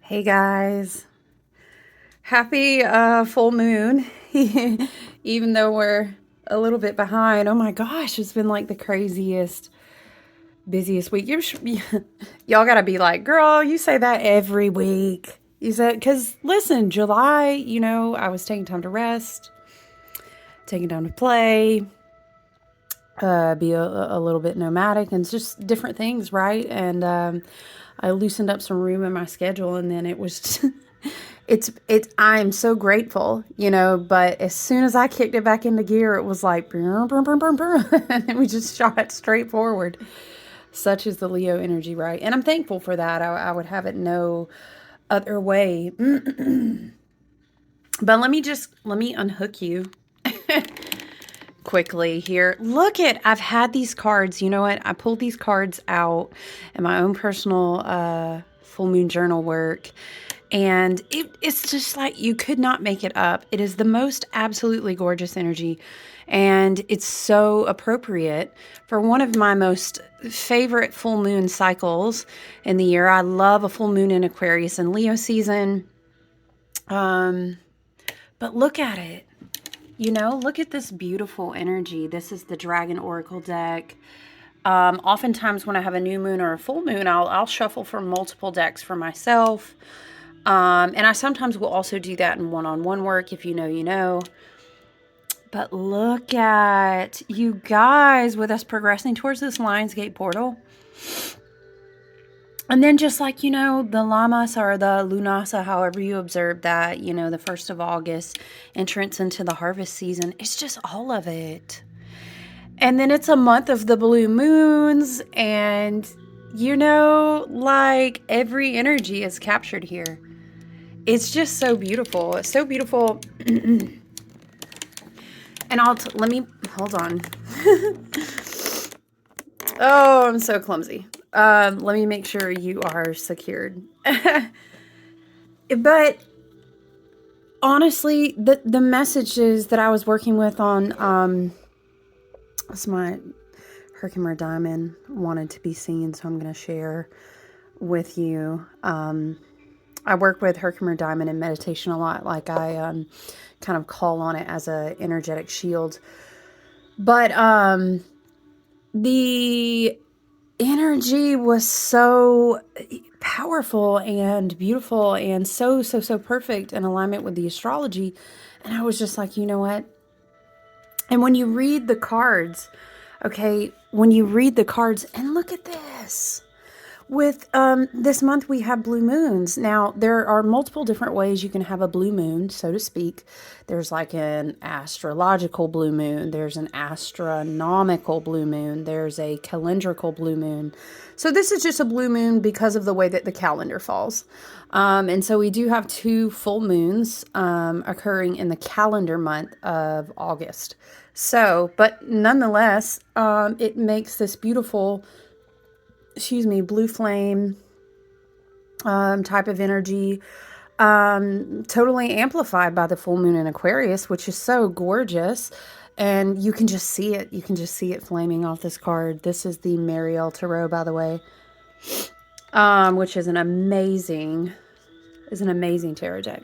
Hey guys, happy full moon. Even though we're a little bit behind. Oh my gosh, it's been like the craziest, busiest week. Y'all gotta be like, girl, you say that every week. You said, because listen, July, I was taking time to rest, taking time to play, be a little bit nomadic, and just different things, right? And I loosened up some room in my schedule, and then it was it's I'm so grateful, but as soon as I kicked it back into gear, it was like brr, brr, brr, brr, brr, and then we just shot straight forward. Such is the Leo energy, right? And I'm thankful for that. I would have it no other way. But let me unhook you quickly here. Look at, I've had these cards. You know what? I pulled these cards out in my own personal full moon journal work. And it's just like you could not make it up. It is the most absolutely gorgeous energy. And it's so appropriate for one of my most favorite full moon cycles in the year. I love a full moon in Aquarius and Leo season. But look at it. Look at this beautiful energy. This is the Dragon Oracle deck. Oftentimes when I have a new moon or a full moon, I'll shuffle from multiple decks for myself. And I sometimes will also do that in one-on-one work. If you know, you know. But look at you guys with us progressing towards this Lionsgate portal. And then just like, the Lamas or the Lunasa, however you observe that, the 1st of August, entrance into the harvest season. It's just all of it. And then it's a month of the blue moons. And, like every energy is captured here. It's just so beautiful. It's so beautiful. And let me, hold on. Oh, I'm so clumsy. Let me make sure you are secured. But honestly, the messages that I was working with on, it's my Herkimer Diamond wanted to be seen, so I'm going to share with you. I work with Herkimer Diamond in meditation a lot. Like I kind of call on it as a energetic shield. But the energy was so powerful and beautiful and so perfect in alignment with the astrology. And I was just like, you know what? And when you read the cards, okay, when you read the cards, and look at this. With this month, we have blue moons. Now, there are multiple different ways you can have a blue moon, so to speak. There's like an astrological blue moon. There's an astronomical blue moon. There's a calendrical blue moon. So this is just a blue moon because of the way that the calendar falls. And so we do have 2 full moons occurring in the calendar month of August. So, but nonetheless, it makes this beautiful blue flame type of energy, totally amplified by the full moon in Aquarius, which is so gorgeous. And you can just see it. You can just see it flaming off this card. This is the Mariel Tarot, by the way, which is an amazing tarot deck.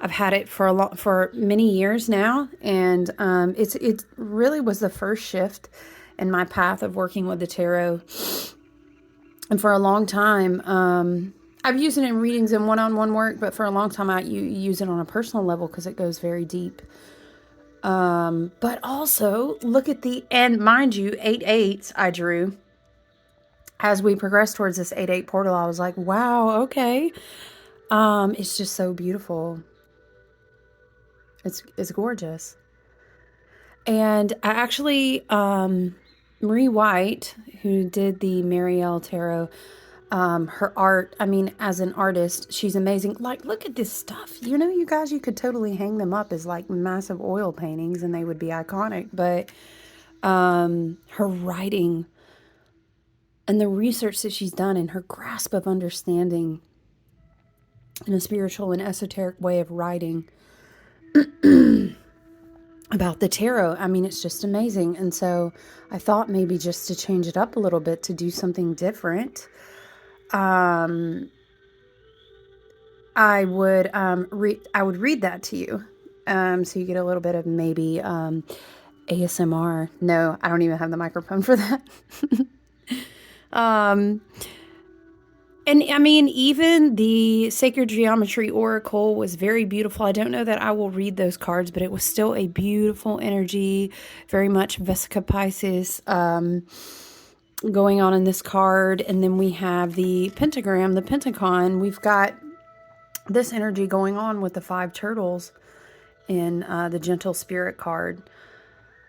I've had it for many years now, and it really was the first shift in my path of working with the tarot. And for a long time, I've used it in readings and one-on-one work, but for a long time I use it on a personal level because it goes very deep. But also, look at and mind you, 8 8s I drew. As we progress towards this 8-8 portal, I was like, wow, okay. It's just so beautiful. It's gorgeous. And I actually, Marie White, who did the Mariel Tarot, her art, I mean, as an artist, she's amazing. Like, look at this stuff. You guys, you could totally hang them up as like massive oil paintings and they would be iconic. But her writing and the research that she's done and her grasp of understanding in a spiritual and esoteric way of writing about the tarot, I mean, it's just amazing. And so I thought maybe just to change it up a little bit, to do something different. I would read that to you, so you get a little bit of maybe ASMR. No, I don't even have the microphone for that. um, and I mean, even the Sacred Geometry Oracle was very beautiful. I don't know that I will read those cards, but it was still a beautiful energy, very much Vesica Pisces going on in this card. And then we have the pentagram, the pentagon. We've got this energy going on with the 5 turtles in the Gentle Spirit card.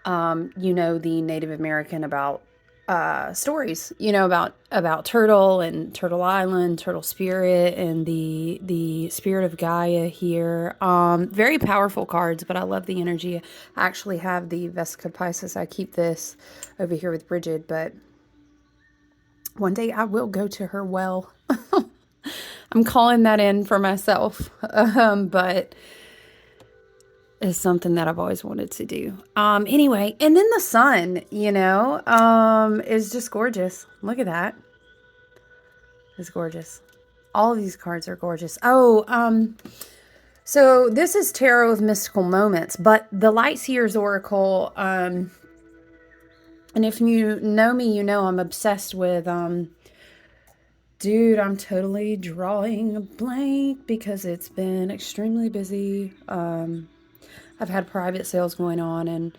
You know, the Native American about stories, you know, about Turtle and Turtle Island, Turtle Spirit, and the Spirit of Gaia here. Very powerful cards, but I love the energy. I actually have the Vesica Pisces. I keep this over here with Bridget, but one day I will go to her well. I'm calling that in for myself, but is something that I've always wanted to do. Anyway, and then the sun, you know, is just gorgeous. Look at that. It's gorgeous. All of these cards are gorgeous. Oh, so this is Tarot of Mystical Moments, but the Light Seers Oracle, and if you know me, you know I'm obsessed with, dude, I'm totally drawing a blank because it's been extremely busy. I've had private sales going on and,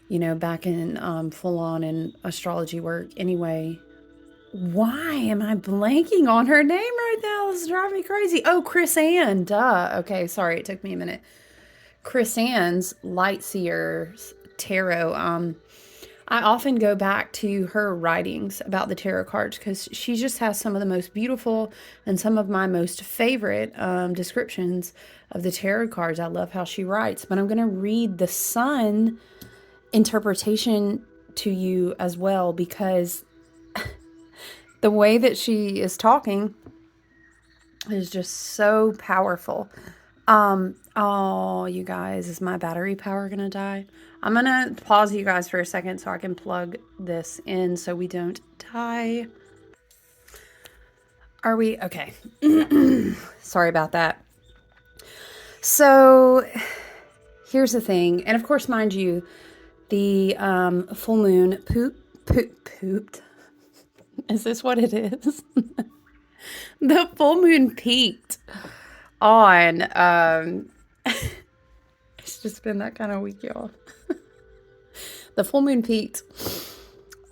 you know, back in full on in astrology work. Anyway, why am I blanking on her name right now? This is driving me crazy. Oh, Chris Ann. Duh. Okay, sorry. It took me a minute. Chris Ann's Light Seers Tarot. I often go back to her writings about the tarot cards because she just has some of the most beautiful and some of my most favorite descriptions of the tarot cards. I love how she writes, but I'm going to read the sun interpretation to you as well because the way that she is talking is just so powerful. Oh, you guys, is my battery power going to die? I'm going to pause you guys for a second so I can plug this in so we don't die. Are we? Okay. Sorry about that. So here's the thing. And of course, mind you, the full moon pooped. Is this what it is? The full moon peaked on, it's just been that kind of week, y'all. The full moon peaked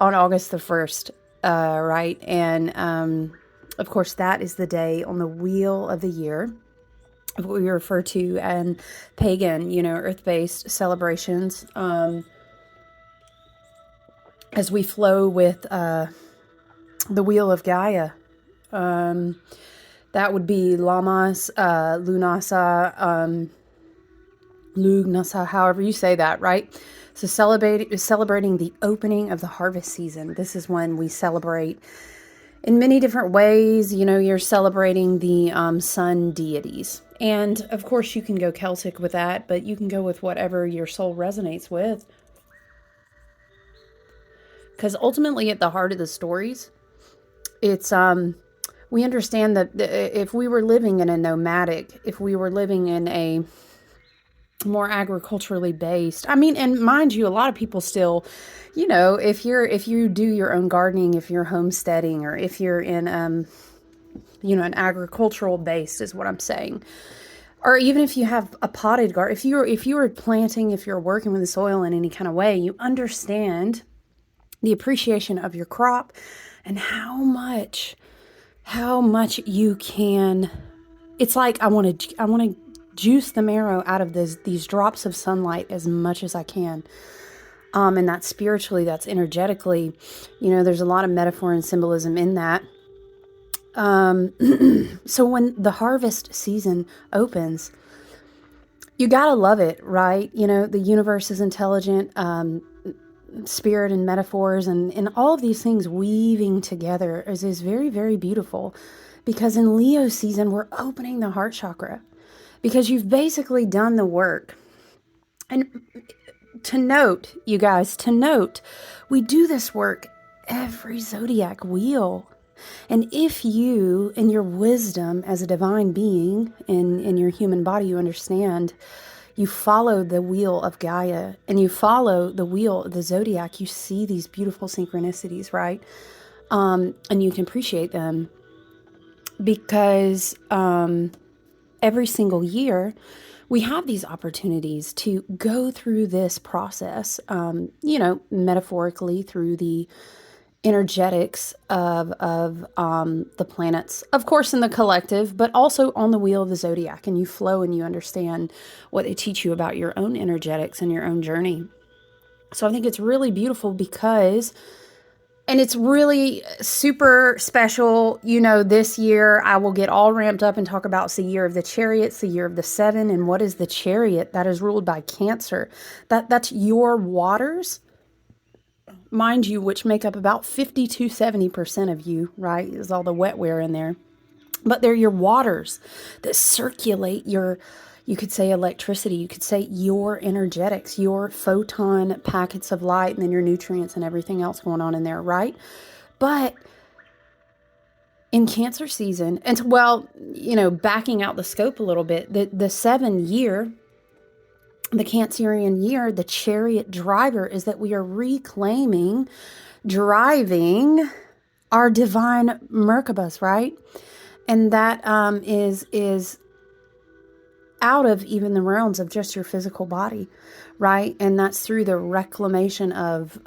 on August the 1st, right? And, of course, that is the day on the wheel of the year, what we refer to and pagan, you know, earth-based celebrations, as we flow with, the wheel of Gaia. That would be Lamas, Lunasa, Lugnasa, however you say that, right? So celebrating the opening of the harvest season. This is when we celebrate in many different ways. You know, you're celebrating the sun deities. And of course you can go Celtic with that, but you can go with whatever your soul resonates with. Because ultimately at the heart of the stories, it's, we understand that if we were living in a nomadic, if we were living in a more agriculturally based, I mean, and mind you, a lot of people still, you know, if you do your own gardening, if you're homesteading, or if you're in, you know, an agricultural based is what I'm saying. Or even if you have a potted garden, if you are planting, if you're working with the soil in any kind of way, you understand the appreciation of your crop and how much you can. It's like I want to juice the marrow out of these drops of sunlight as much as I can. And that's spiritually, that's energetically, you know, there's a lot of metaphor and symbolism in that. So when the harvest season opens, you gotta love it, right? You know, the universe is intelligent, spirit and metaphors and all of these things weaving together is very, very beautiful. Because in Leo season, we're opening the heart chakra. Because you've basically done the work. And to note, you guys, we do this work every zodiac wheel. And if you, in your wisdom as a divine being in your human body, you understand, you follow the wheel of Gaia and you follow the wheel of the zodiac, you see these beautiful synchronicities, right? And you can appreciate them because every single year we have these opportunities to go through this process, metaphorically through the energetics of the planets, of course, in the collective, but also on the wheel of the zodiac. And you flow and you understand what they teach you about your own energetics and your own journey. So I think it's really beautiful because, and it's really super special. This year I will get all ramped up and talk about it's the year of the chariot, it's the year of the seven. And what is the chariot? That is ruled by Cancer. That's your waters, mind you, which make up about 50 to 70% of you, right? There's all the wetware in there. But they're your waters that circulate your, you could say electricity, you could say your energetics, your photon packets of light, and then your nutrients and everything else going on in there, right? But in Cancer season, and well, backing out the scope a little bit, the 7 year, the Cancerian year, the chariot driver is that we are reclaiming, driving our divine Merkabahs, right? And that is out of even the realms of just your physical body, right? And that's through the reclamation of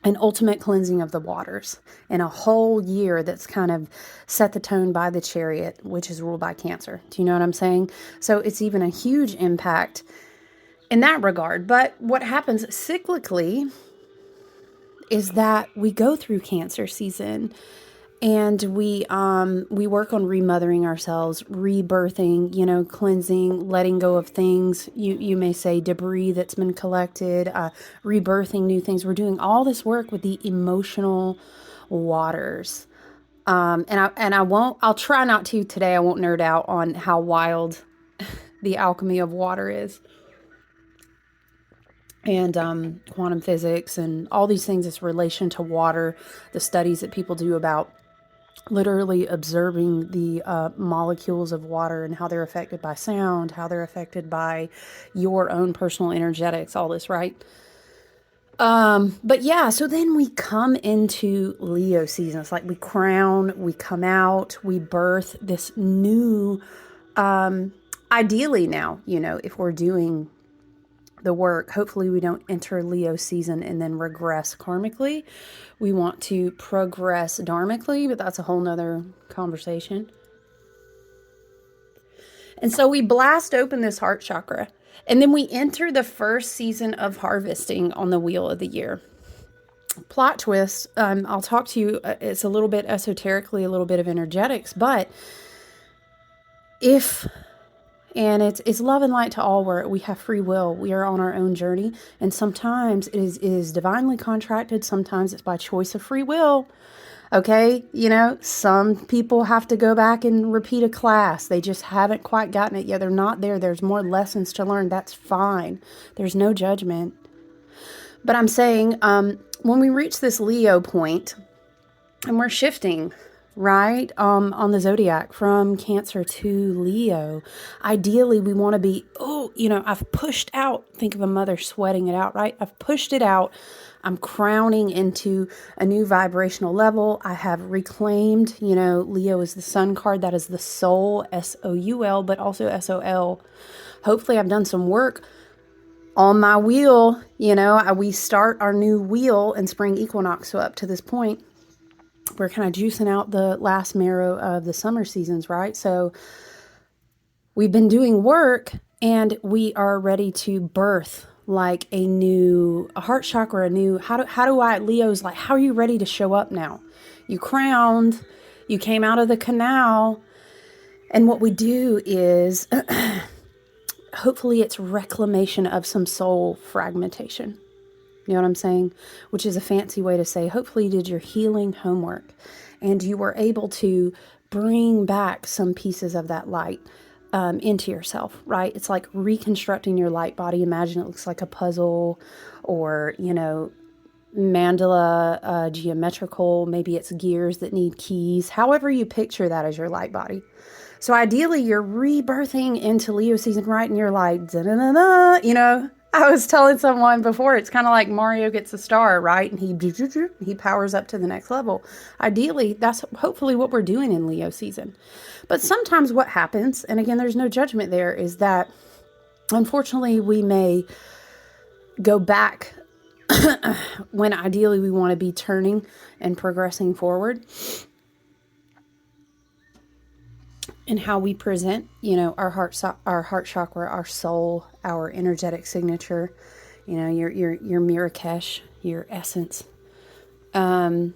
an ultimate cleansing of the waters in a whole year that's kind of set the tone by the chariot, which is ruled by Cancer. Do you know what I'm saying? So it's even a huge impact in that regard. But what happens cyclically is that we go through Cancer season and we work on remothering ourselves, rebirthing, cleansing, letting go of things. You may say debris that's been collected, rebirthing new things. We're doing all this work with the emotional waters. I'll try not to today. I won't nerd out on how wild the alchemy of water is. And quantum physics and all these things, this relation to water, the studies that people do about literally observing the molecules of water and how they're affected by sound, how they're affected by your own personal energetics, all this, right? But yeah, so then we come into Leo season. It's like we crown, we come out, we birth this new, ideally now, if we're doing the work, hopefully we don't enter Leo season and then regress karmically. We want to progress dharmically, but that's a whole nother conversation. And so we blast open this heart chakra, and then we enter the first season of harvesting on the wheel of the year. Plot twist, I'll talk to you, it's a little bit esoterically, a little bit of energetics, but and it's love and light to all, where we have free will. We are on our own journey. And sometimes it is divinely contracted. Sometimes it's by choice of free will. Okay. Some people have to go back and repeat a class. They just haven't quite gotten it yet. They're not there. There's more lessons to learn. That's fine. There's no judgment. But I'm saying, when we reach this Leo point and we're shifting, right, on the zodiac from Cancer to Leo, ideally we want to be, I've pushed out, think of a mother sweating it out, right? I've pushed it out. I'm crowning into a new vibrational level. I have reclaimed, Leo is the sun card. That is the soul, SOUL, but also SOL. Hopefully I've done some work on my wheel. We start our new wheel in spring equinox. So up to this point, we're kind of juicing out the last marrow of the summer seasons, right? So we've been doing work and we are ready to birth like a heart chakra, Leo's like, how are you ready to show up now? You crowned, you came out of the canal. And what we do is, hopefully it's reclamation of some soul fragmentation. You know what I'm saying? Which is a fancy way to say, hopefully you did your healing homework and you were able to bring back some pieces of that light into yourself, right? It's like reconstructing your light body. Imagine it looks like a puzzle, or, mandala geometrical. Maybe it's gears that need keys. However you picture that as your light body. So ideally, you're rebirthing into Leo season, right? And you're like, da-da-da-da, you know. I was telling someone before, it's kind of like Mario gets a star, right? And he powers up to the next level. Ideally, that's hopefully what we're doing in Leo season. But sometimes what happens, and again, there's no judgment there, is that unfortunately we may go back when ideally we want to be turning and progressing forward. And how we present, you know, our heart chakra, our soul, our energetic signature, you know, your Mirakesh, your essence. And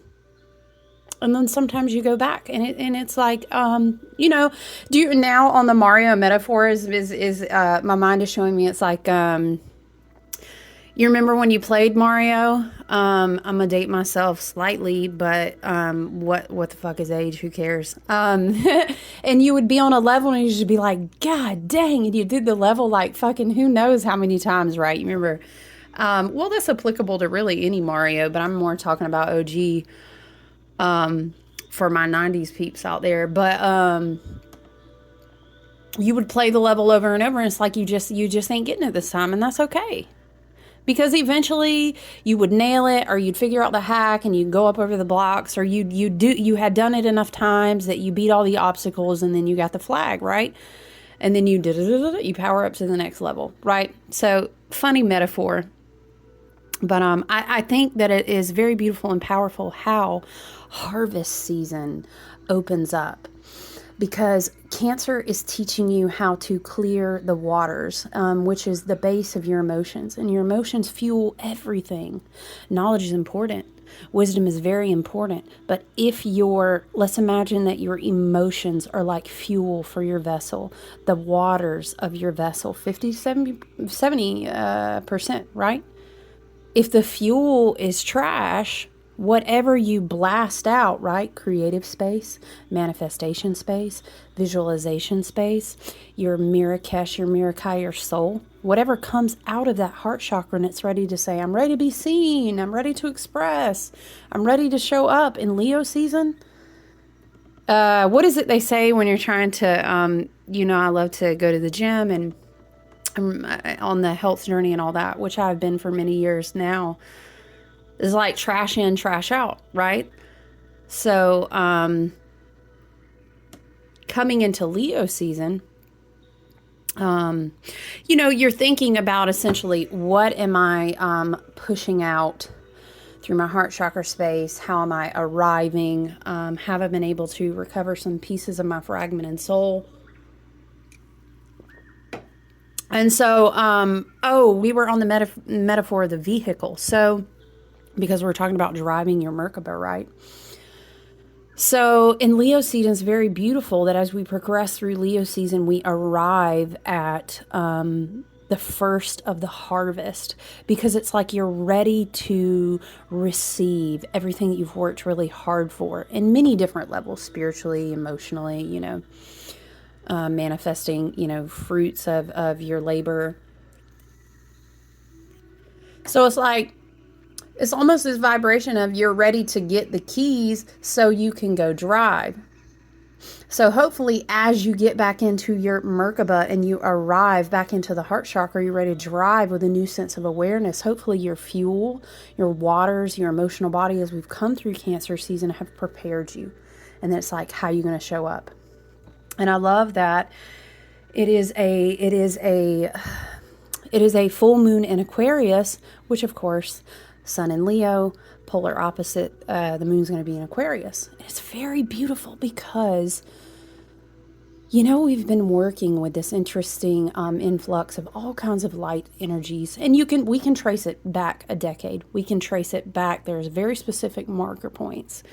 then sometimes you go back and it's like, you know, do you now on the Mario metaphor is my mind is showing me, it's like, you remember when you played Mario? I'm gonna date myself slightly, but what the fuck is age? Who cares? And you would be on a level and you'd just be like, God dang, and you did the level like fucking who knows how many times, right? You remember? Well, that's applicable to really any Mario, but I'm more talking about OG for my 90s peeps out there. But you would play the level over and over, and it's like you just ain't getting it this time, and that's okay. Because eventually you would nail it, or you'd figure out the hack and you'd go up over the blocks, or you had done it enough times that you beat all the obstacles and then you got the flag, right? And then you power up to the next level, right? So funny metaphor. But I think that it is very beautiful and powerful how harvest season opens up. Because Cancer is teaching you how to clear the waters, which is the base of your emotions. And your emotions fuel everything. Knowledge is important. Wisdom is very important. But if let's imagine that your emotions are like fuel for your vessel, the waters of your vessel, 50, 70%, right? If the fuel is trash, whatever you blast out, right? Creative space, manifestation space, visualization space, your Mirakesh, your Mirakai, your soul, whatever comes out of that heart chakra and it's ready to say, I'm ready to be seen, I'm ready to express, I'm ready to show up in Leo season. What is it they say when you're trying to, you know, I love to go to the gym and I'm on the health journey and all that, which I've been for many years now. Is like trash in, trash out, right? So, coming into Leo season, you know, you're thinking about essentially what am I pushing out through my heart chakra space? How am I arriving? Have I been able to recover some pieces of my fragmented soul? And so, we were on the metaphor of the vehicle. So, because we're talking about driving your Merkaba, right? So in Leo season, it's very beautiful that as we progress through Leo season, we arrive at the first of the harvest, because it's like you're ready to receive everything that you've worked really hard for in many different levels, spiritually, emotionally, you know, manifesting, you know, fruits of your labor. So it's like, it's almost this vibration of you're ready to get the keys so you can go drive. So hopefully as you get back into your Merkaba and you arrive back into the heart chakra, you're ready to drive with a new sense of awareness. Hopefully your fuel, your waters, your emotional body as we've come through Cancer season have prepared you. And then it's like, how are you going to show up? And I love that it is a full moon in Aquarius, which of course, Sun in Leo, polar opposite, the moon's going to be in Aquarius. It's very beautiful because, you know, we've been working with this interesting influx of all kinds of light energies. And we can trace it back a decade. We can trace it back. There's very specific marker points.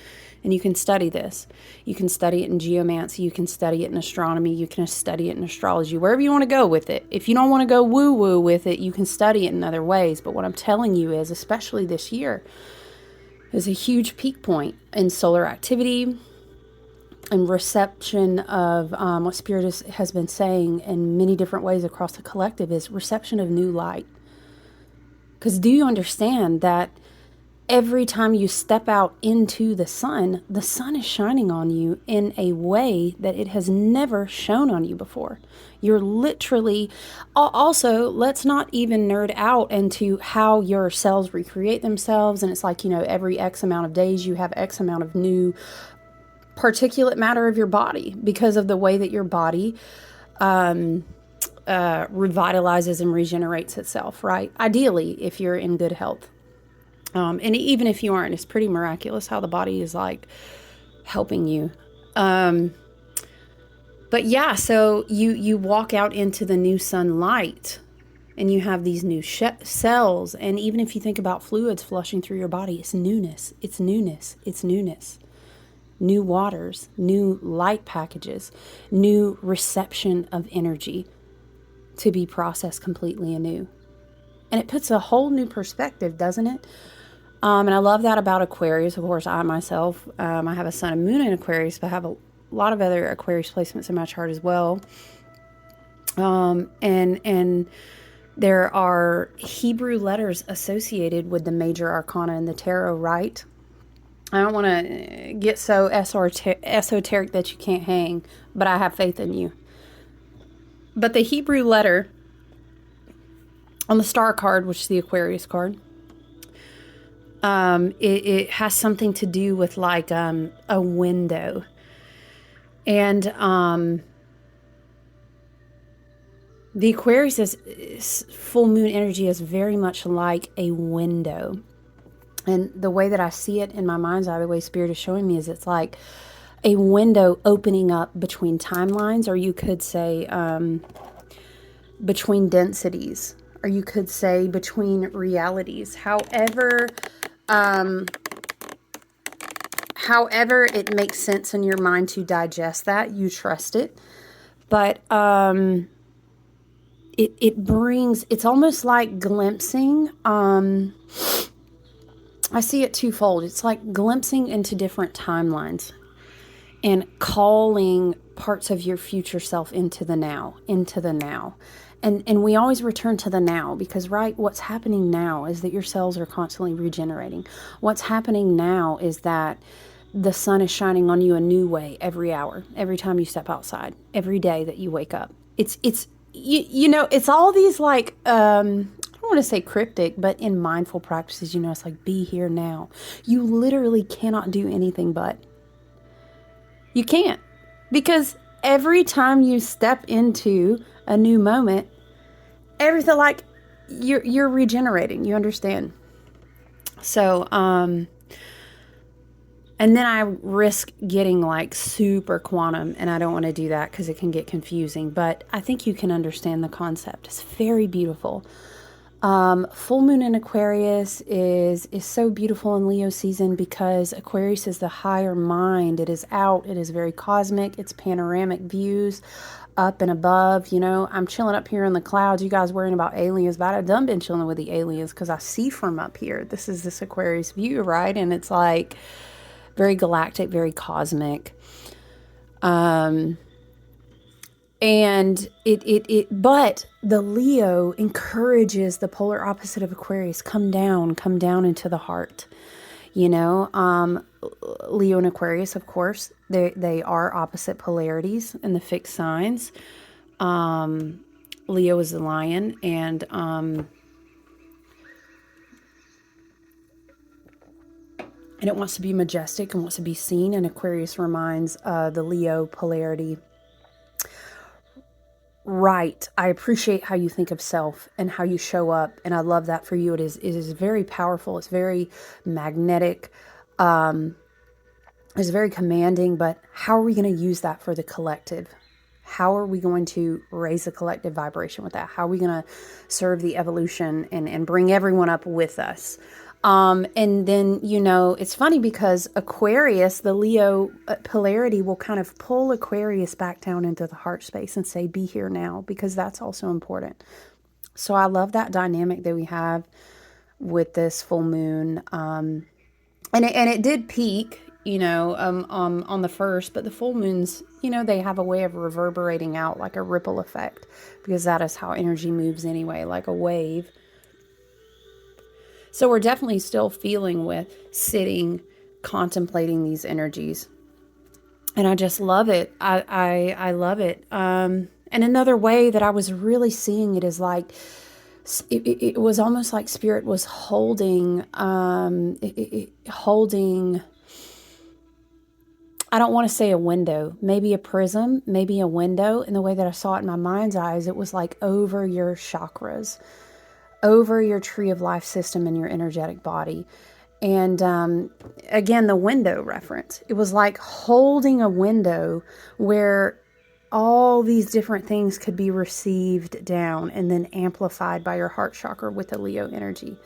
And you can study this. You can study it in geomancy. You can study it in astronomy. You can study it in astrology, wherever you want to go with it. If you don't want to go woo-woo with it, you can study it in other ways. But what I'm telling you is, especially this year, is a huge peak point in solar activity and reception of what Spirit has been saying in many different ways across the collective is reception of new light. Because do you understand that every time you step out into the sun is shining on you in a way that it has never shown on you before. You're literally, also, let's not even nerd out into how your cells recreate themselves. And it's like, every X amount of days, you have X amount of new particulate matter of your body because of the way that your body revitalizes and regenerates itself, right? Ideally, if you're in good health. And even if you aren't, it's pretty miraculous how the body is like helping you. But yeah, so you walk out into the new sunlight and you have these new cells. And even if you think about fluids flushing through your body, it's newness, it's newness, it's newness. New waters, new light packages, new reception of energy to be processed completely anew. And it puts a whole new perspective, doesn't it? And I love that about Aquarius. Of course, I myself, I have a sun and moon in Aquarius, but I have a lot of other Aquarius placements in my chart as well. And there are Hebrew letters associated with the major arcana in the tarot, right? I don't want to get so esoteric that you can't hang, but I have faith in you. But the Hebrew letter on the star card, which is the Aquarius card, it has something to do with like a window. And the Aquarius is full moon energy is very much like a window. And the way that I see it in my mind's eye, the way Spirit is showing me, is it's like a window opening up between timelines, or you could say between densities, or you could say between realities. However it makes sense in your mind to digest that, you trust it. But it brings, it's almost like glimpsing. I see it twofold. It's like glimpsing into different timelines and calling parts of your future self into the now. And we always return to the now because, right, what's happening now is that your cells are constantly regenerating. What's happening now is that the sun is shining on you a new way every hour, every time you step outside, every day that you wake up. It's it's all these like, I don't want to say cryptic, but in mindful practices, it's like, be here now. You literally cannot do anything but. You can't. Because every time you step into a new moment, everything, like, you're regenerating, you understand? So, and then I risk getting like super quantum, and I don't want to do that because it can get confusing, but I think you can understand the concept. It's very beautiful. Full moon in Aquarius is so beautiful in Leo season because Aquarius is the higher mind. It is out. It is very cosmic. It's panoramic views up and above. I'm chilling up here in the clouds. You guys worrying about aliens, but I've done been chilling with the aliens because I see from up here. This is this Aquarius view, right? And it's like very galactic, very cosmic. And but the Leo encourages the polar opposite of Aquarius. Come down into the heart. Leo and Aquarius, of course, they are opposite polarities in the fixed signs. Leo is the lion, and it wants to be majestic and wants to be seen. And Aquarius reminds the Leo polarity. Right. I appreciate how you think of self and how you show up. And I love that for you. It is very powerful. It's very magnetic. It's very commanding. But how are we going to use that for the collective? How are we going to raise the collective vibration with that? How are we going to serve the evolution and bring everyone up with us? And then, it's funny because Aquarius, the Leo polarity, will kind of pull Aquarius back down into the heart space and say, be here now, because that's also important. So I love that dynamic that we have with this full moon. And it did peak, on the first, but the full moons, they have a way of reverberating out like a ripple effect, because that is how energy moves anyway, like a wave. So we're definitely still feeling with sitting, contemplating these energies. And I just love it. I love it. And another way that I was really seeing it is like, it was almost like spirit was holding, I don't want to say a window, maybe a prism, maybe a window. In the way that I saw it in my mind's eyes, it was like over your chakras, over your tree of life system and your energetic body. And again, the window reference, it was like holding a window where all these different things could be received down and then amplified by your heart chakra with the Leo energy.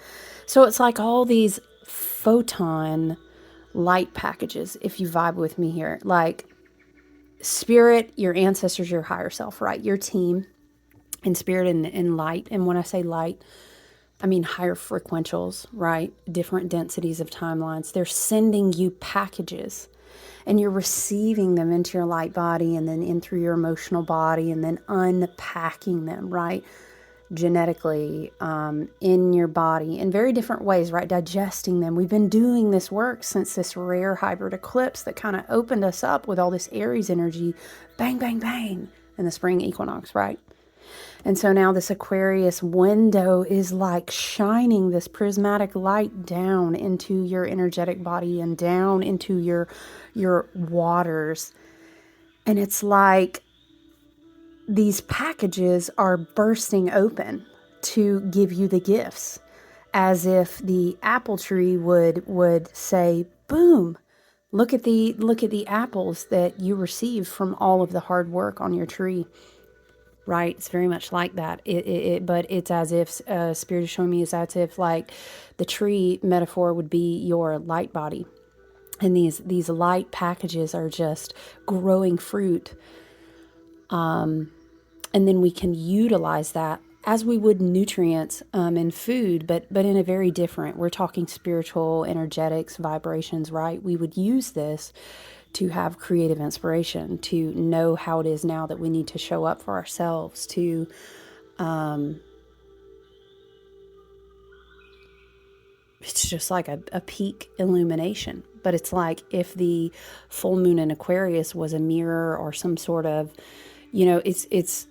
So it's like all these photon light packages, if you vibe with me here, like spirit, your ancestors, your higher self, right? Your team in spirit and light. And when I say light, I mean higher frequentials, right? Different densities of timelines. They're sending you packages and you're receiving them into your light body and then in through your emotional body and then unpacking them, right? Genetically, in your body in very different ways, right? Digesting them. We've been doing this work since this rare hybrid eclipse that kind of opened us up with all this Aries energy, bang, bang, bang, in the spring equinox, right? And so now this Aquarius window is like shining this prismatic light down into your energetic body and down into your waters. And it's like these packages are bursting open to give you the gifts, as if the apple tree would say, boom, look at the apples that you received from all of the hard work on your tree. Right, it's very much like that. But it's as if Spirit is showing me is as if like the tree metaphor would be your light body, and these light packages are just growing fruit, and then we can utilize that as we would nutrients in food, but in a very different. We're talking spiritual energetics, vibrations, right? We would use this to have creative inspiration, to know how it is now that we need to show up for ourselves, to it's just like a peak illumination. But it's like if the full moon in Aquarius was a mirror or some sort of, it's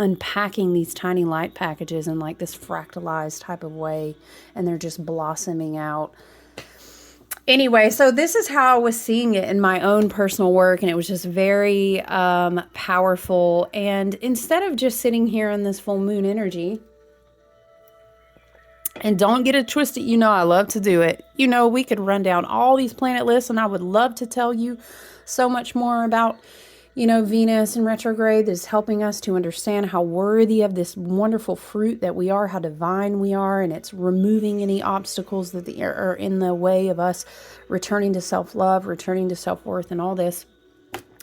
unpacking these tiny light packages in like this fractalized type of way, and they're just blossoming out. Anyway, so this is how I was seeing it in my own personal work, and it was just very powerful. And instead of just sitting here in this full moon energy, and don't get it twisted, I love to do it. We could run down all these planet lists, and I would love to tell you so much more about, Venus in retrograde that is helping us to understand how worthy of this wonderful fruit that we are, how divine we are, and it's removing any obstacles that are in the way of us returning to self-love, returning to self-worth, and all this.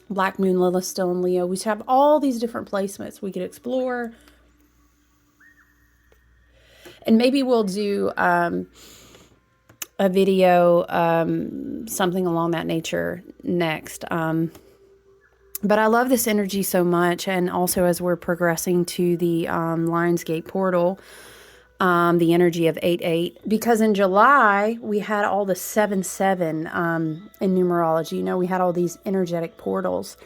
Black Moon, Lilith still in Leo. We have all these different placements we could explore. And maybe we'll do a video, something along that nature next. But I love this energy so much. And also as we're progressing to the Lionsgate portal, the energy of 8-8. Because in July, we had all the 7-7 in numerology. We had all these energetic portals,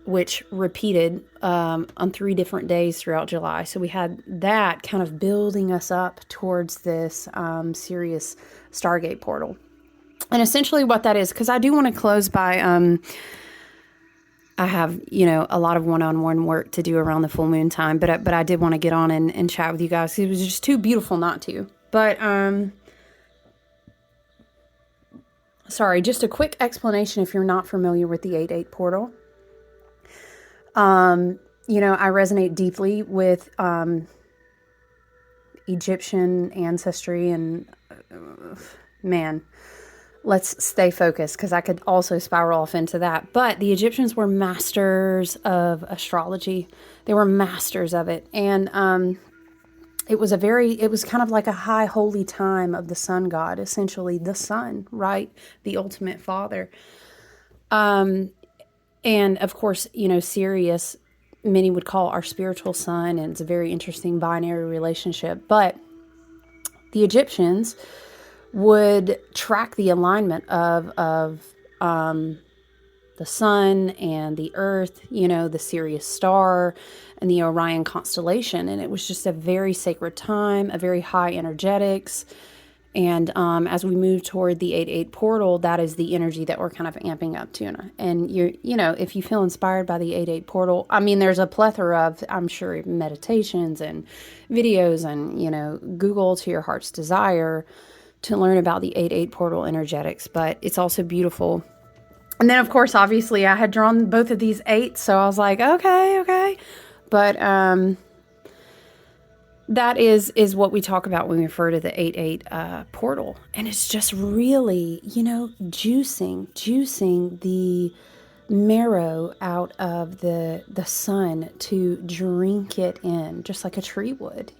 which repeated on 3 different days throughout July. So we had that kind of building us up towards this Sirius Stargate portal. And essentially what that is, because I do want to close by... I have, a lot of one-on-one work to do around the full moon time, but I did want to get on and chat with you guys. It was just too beautiful not to. But, sorry, just a quick explanation if you're not familiar with the 8-8 portal. I resonate deeply with Egyptian ancestry and, man... Let's stay focused because I could also spiral off into that. But the Egyptians were masters of astrology. They were masters of it. And it was kind of like a high holy time of the sun god, essentially the sun, right? The ultimate father. And of course, Sirius many would call our spiritual sun, and it's a very interesting binary relationship. But the Egyptians would track the alignment of the sun and the earth, the Sirius star and the Orion constellation. And it was just a very sacred time, a very high energetics. And as we move toward the 8-8 portal, that is the energy that we're kind of amping up to. And if you feel inspired by the 8-8 portal, I mean, there's a plethora of, I'm sure, meditations and videos and, Google to your heart's desire to learn about the 8-8 portal energetics. But it's also beautiful. And then, of course, obviously, I had drawn both of these 8s, so I was like, okay. But that is what we talk about when we refer to the 8-8 portal. And it's just really, juicing the marrow out of the sun to drink it in, just like a tree would,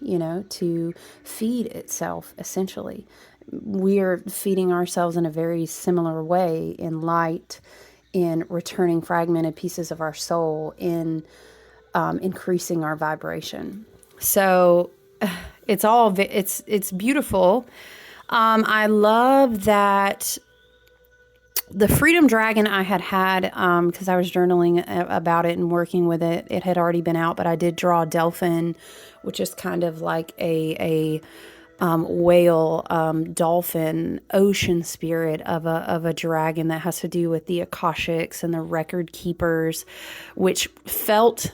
to feed itself, essentially. We are feeding ourselves in a very similar way, in light, in returning fragmented pieces of our soul, in increasing our vibration. So it's beautiful. I love that the Freedom Dragon I had because I was journaling about it and working with it. It had already been out, but I did draw a Delphin, which is kind of like a whale, dolphin, ocean spirit of a dragon that has to do with the Akashics and the record keepers, which felt,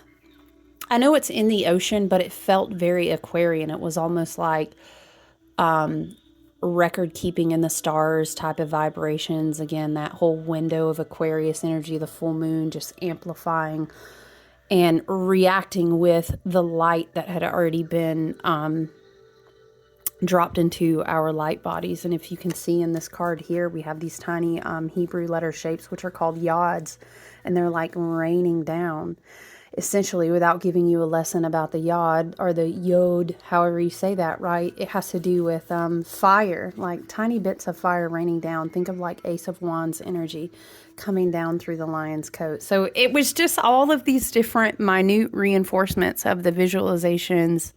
I know it's in the ocean, but it felt very Aquarian. It was almost like record keeping in the stars type of vibrations. Again, that whole window of Aquarius energy, the full moon, just amplifying and reacting with the light that had already been dropped into our light bodies. And if you can see in this card here, we have these tiny Hebrew letter shapes, which are called yods, and they're like raining down, essentially, without giving you a lesson about the yod or the yod, however you say that, right? It has to do with fire, like tiny bits of fire raining down. Think of like Ace of Wands energy coming down through the lion's coat. So it was just all of these different minute reinforcements of the visualizations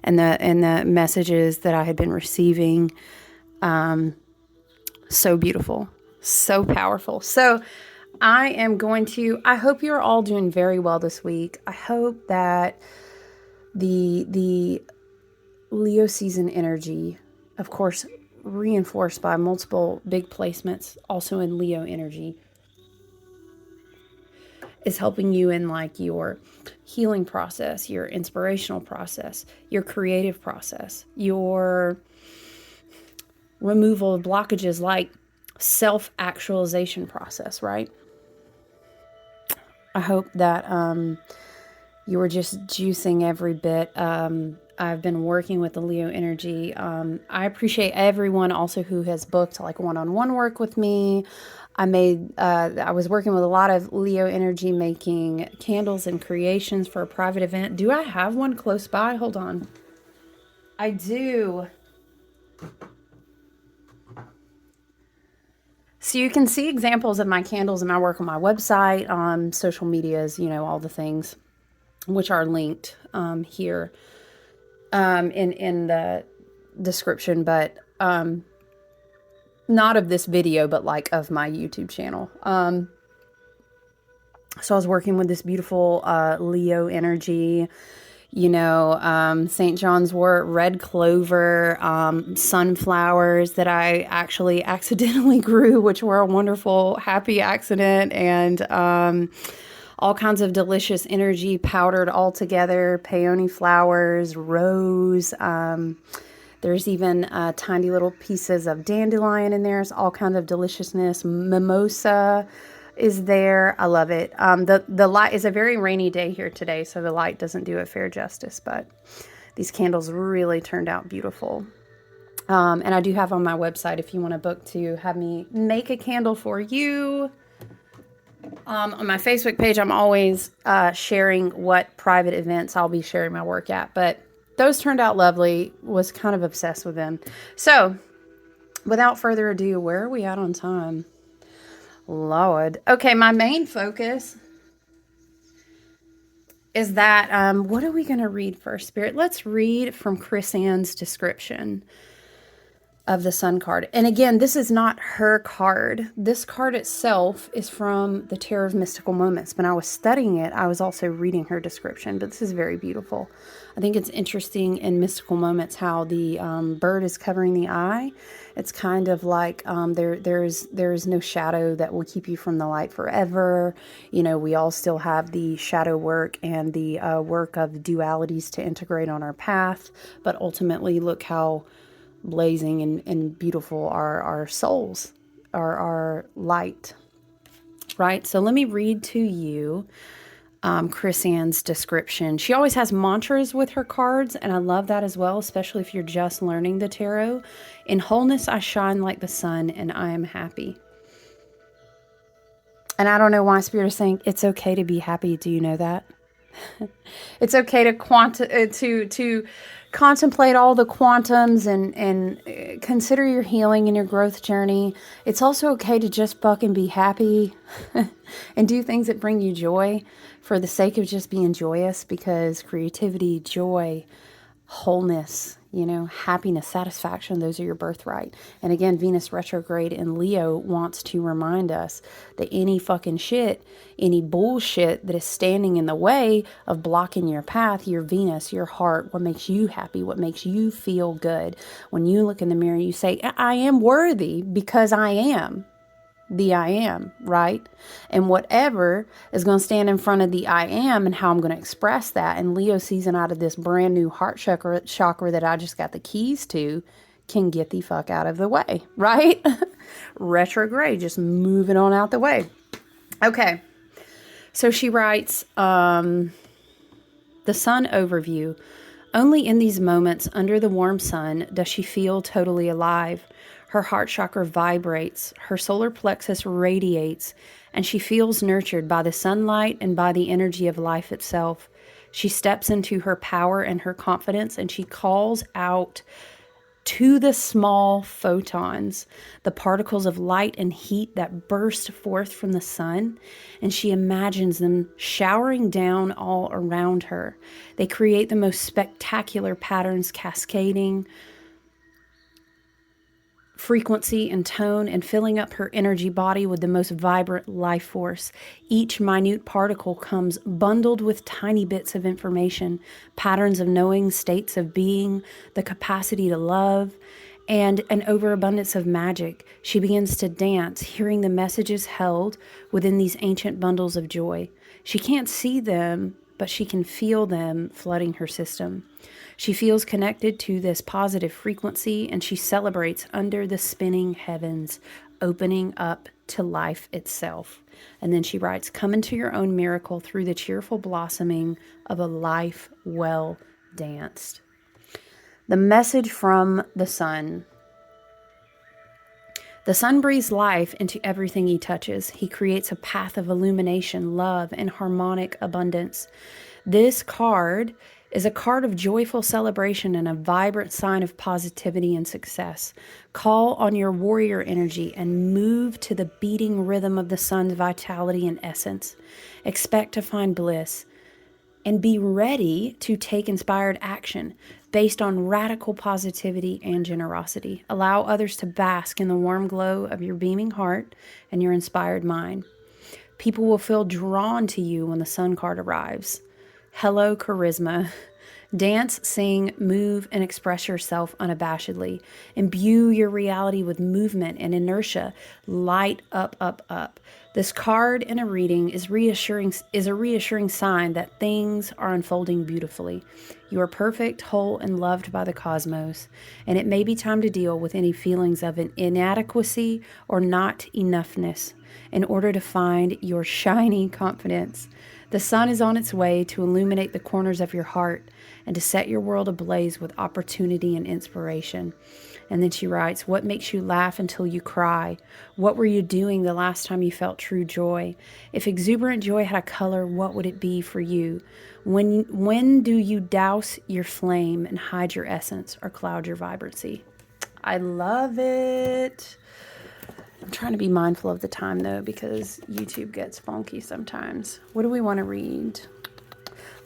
and the messages that I had been receiving. So beautiful, so powerful. So I hope you're all doing very well this week. I hope that the Leo season energy, of course, reinforced by multiple big placements also in Leo energy, is helping you in like your healing process, your inspirational process, your creative process, your removal of blockages, like self-actualization process, right? I hope that you were just juicing every bit. I've been working with the Leo energy. I appreciate everyone also who has booked like one-on-one work with me. I was working with a lot of Leo energy, making candles and creations for a private event. Do I have one close by? Hold on. I do. So you can see examples of my candles and my work on my website, on social medias, all the things, which are linked here in the description, but not of this video, but like of my YouTube channel. So I was working with this beautiful Leo energy, St. John's wort, red clover, sunflowers that I actually accidentally grew, which were a wonderful, happy accident, and all kinds of delicious energy powdered all together, peony flowers, rose. There's even tiny little pieces of dandelion in there. There's all kinds of deliciousness. Mimosa is there. I love it. The light is a very rainy day here today, so the light doesn't do it fair justice, but these candles really turned out beautiful. And I do have on my website, if you want to book to have me make a candle for you. On my Facebook page, I'm always sharing what private events I'll be sharing my work at, but those turned out lovely. Was kind of obsessed with them. So without further ado, where are we at on time? Lord. Okay, my main focus is that, what are we going to read first, Spirit? Let's read from Chris Ann's description of the Sun card. And again, this is not her card. This card itself is from the Tarot of Mystical Moments. When I was studying it, I was also reading her description, but this is very beautiful. I think it's interesting in Mystical Moments how the bird is covering the eye. It's kind of like there's no shadow that will keep you from the light forever. You know, we all still have the shadow work and the work of dualities to integrate on our path, but ultimately look how blazing and beautiful our souls, our light, right? So let me read to you Chris Ann's description. She always has mantras with her cards, and I love that as well, especially if you're just learning the tarot. In wholeness, I shine like the sun, and I am happy. And I don't know why Spirit is saying it's okay to be happy. Do you know that? It's okay to contemplate all the quantums and consider your healing and your growth journey. It's also okay to just fucking be happy and do things that bring you joy for the sake of just being joyous, because creativity, joy, wholeness, you know, happiness, satisfaction, those are your birthright. And again, Venus retrograde in Leo wants to remind us that any fucking shit, any bullshit that is standing in the way of blocking your path, your Venus, your heart, what makes you happy, what makes you feel good. When you look in the mirror, you say, I am worthy because I am the I am, right? And whatever is going to stand in front of the I am and how I'm going to express that. And Leo season out of this brand new heart chakra that I just got the keys to can get the fuck out of the way, right? Retrograde, just moving on out the way. Okay. So she writes, the sun overview. Only in these moments under the warm sun does she feel totally alive. Her heart chakra vibrates, her solar plexus radiates, and she feels nurtured by the sunlight and by the energy of life itself. She steps into her power and her confidence, and she calls out to the small photons, the particles of light and heat that burst forth from the sun, and she imagines them showering down all around her. They create the most spectacular patterns, cascading frequency and tone, and filling up her energy body with the most vibrant life force. Each minute particle comes bundled with tiny bits of information, patterns of knowing, states of being, the capacity to love, and an overabundance of magic. She begins to dance, hearing the messages held within these ancient bundles of joy. She can't see them, but she can feel them flooding her system. She feels connected to this positive frequency, and she celebrates under the spinning heavens, opening up to life itself. And then she writes, come into your own miracle through the cheerful blossoming of a life well danced. The message from the sun. The sun breathes life into everything he touches. He creates a path of illumination, love, and harmonic abundance. This card is a card of joyful celebration and a vibrant sign of positivity and success. Call on your warrior energy and move to the beating rhythm of the sun's vitality and essence. Expect to find bliss and be ready to take inspired action based on radical positivity and generosity. Allow others to bask in the warm glow of your beaming heart and your inspired mind. People will feel drawn to you when the sun card arrives. Hello, charisma. Dance, sing, move, and express yourself unabashedly. Imbue your reality with movement and inertia. Light up, up, up. This card in a reading is a reassuring sign that things are unfolding beautifully. You are perfect, whole, and loved by the cosmos, and it may be time to deal with any feelings of an inadequacy or not enoughness in order to find your shiny confidence. The sun is on its way to illuminate the corners of your heart and to set your world ablaze with opportunity and inspiration. And then she writes, what makes you laugh until you cry? What were you doing the last time you felt true joy? If exuberant joy had a color, what would it be for you? When do you douse your flame and hide your essence or cloud your vibrancy? I love it. I'm trying to be mindful of the time, though, because YouTube gets funky sometimes. What do we want to read?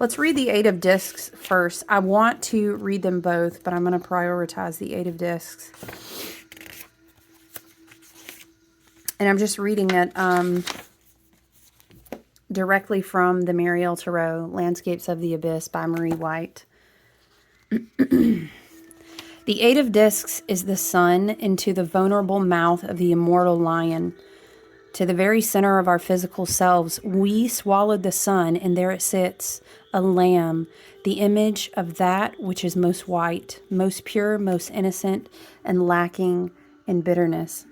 Let's read the Eight of Discs first. I want to read them both, but I'm going to prioritize the Eight of Discs. And I'm just reading it directly from the Mariel Tarot, Landscapes of the Abyss by Marie White. The Eight of Discs is the sun into the vulnerable mouth of the immortal lion. To the very center of our physical selves, we swallowed the sun, and there it sits, a lamb, the image of that which is most white, most pure, most innocent, and lacking in bitterness.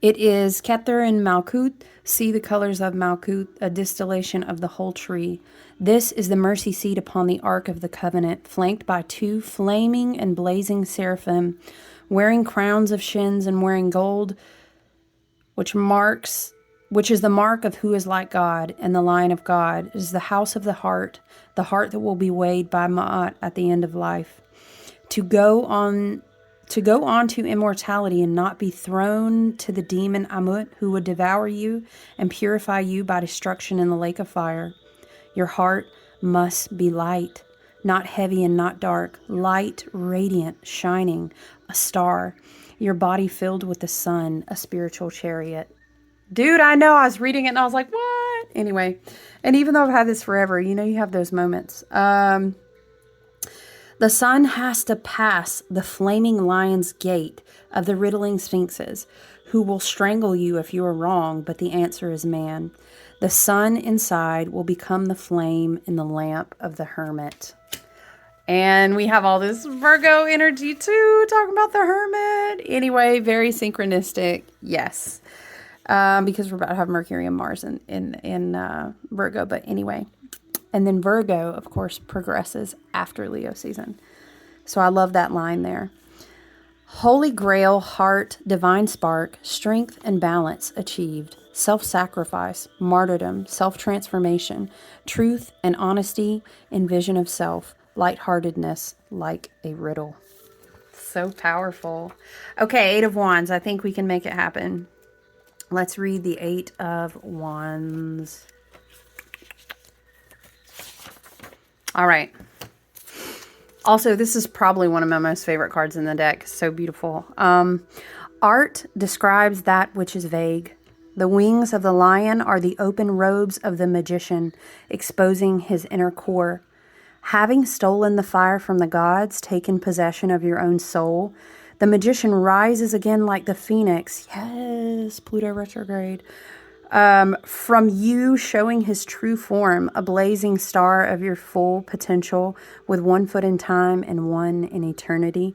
It is Kether and Malkut. See the colors of Malkut, a distillation of the whole tree. This is the mercy seat upon the Ark of the Covenant, flanked by two flaming and blazing seraphim, wearing crowns of shins and wearing gold, which is the mark of who is like God and the Lion of God. It is the house of the heart that will be weighed by Ma'at at the end of life. To go on to immortality and not be thrown to the demon Amut, who would devour you and purify you by destruction in the lake of fire. Your heart must be light, not heavy and not dark, light, radiant, shining, a star. Your body filled with the sun, a spiritual chariot. Dude, I know. I was reading it and I was like, what? Anyway, and even though I've had this forever, you know, you have those moments. The sun has to pass the flaming lion's gate of the riddling sphinxes, who will strangle you if you are wrong, but the answer is man. The sun inside will become the flame in the lamp of the hermit. And we have all this Virgo energy too, talking about the hermit. Anyway, very synchronistic. Yes. Because we're about to have Mercury and Mars in Virgo. But anyway. And then Virgo, of course, progresses after Leo season. So I love that line there. Holy Grail, heart, divine spark, strength and balance achieved. Self-sacrifice, martyrdom, self-transformation, truth and honesty in vision of self. Lightheartedness like a riddle. So powerful. Okay, Eight of Wands. I think we can make it happen. Let's read the Eight of Wands. All right. Also, this is probably one of my most favorite cards in the deck. So beautiful. Art describes that which is vague. The wings of the lion are the open robes of the magician, exposing his inner core. Having stolen the fire from the gods, taken possession of your own soul, the magician rises again like the phoenix. Yes, Pluto retrograde. From you showing his true form, a blazing star of your full potential with 1 foot in time and 1 in eternity.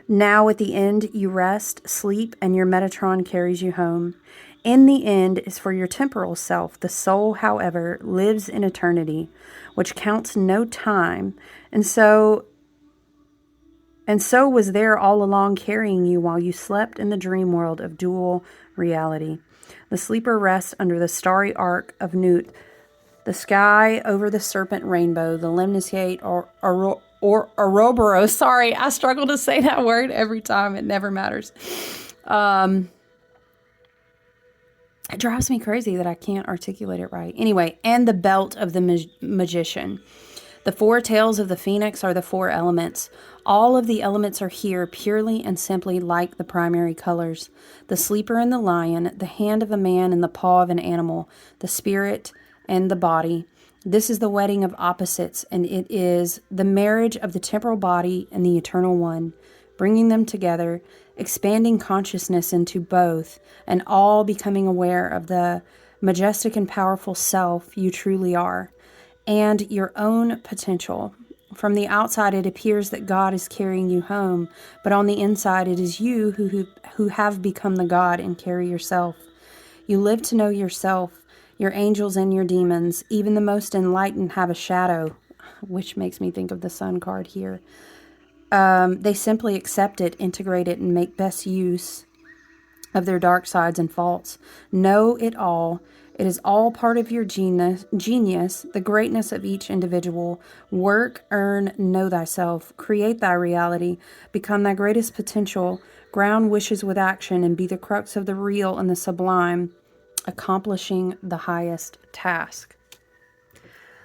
Now at the end, you rest, sleep, and your Metatron carries you home. In the end is for your temporal self. The soul, however, lives in eternity, which counts no time, and so was there all along, carrying you while you slept in the dream world of dual reality. The sleeper rests under the starry arc of Nut, the sky over the serpent rainbow, the lemniscate or Ouroboros. Sorry, I struggle to say that word every time. It never matters. It drives me crazy that I can't articulate it right. Anyway, and the belt of the magician. The 4 tails of the phoenix are the 4 elements. All of the elements are here purely and simply like the primary colors. The sleeper and the lion, the hand of a man and the paw of an animal, the spirit and the body. This is the wedding of opposites, and it is the marriage of the temporal body and the eternal one, bringing them together, expanding consciousness into both, and all becoming aware of the majestic and powerful self you truly are, and your own potential. From the outside, it appears that God is carrying you home, but on the inside, it is you who have become the God and carry yourself. You live to know yourself, your angels and your demons. Even the most enlightened have a shadow, which makes me think of the Sun card here. They simply accept it, integrate it, and make best use of their dark sides and faults. Know it all. It is all part of your genius, the greatness of each individual. Work, earn, know thyself. Create thy reality. Become thy greatest potential. Ground wishes with action and be the crux of the real and the sublime, accomplishing the highest task.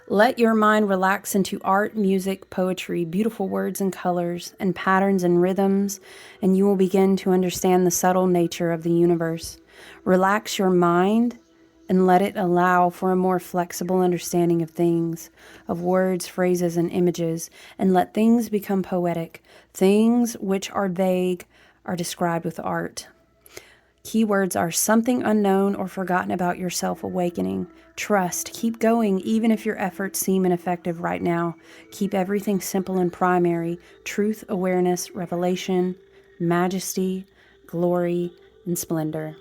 Let your mind relax into art, music, poetry, beautiful words and colors, and patterns and rhythms, and you will begin to understand the subtle nature of the universe. Relax your mind and let it allow for a more flexible understanding of things, of words, phrases, and images, and let things become poetic. Things which are vague are described with art. Keywords are something unknown or forgotten about yourself awakening. Trust. Keep going even if your efforts seem ineffective right now. Keep everything simple and primary. Truth, awareness, revelation, majesty, glory, and splendor.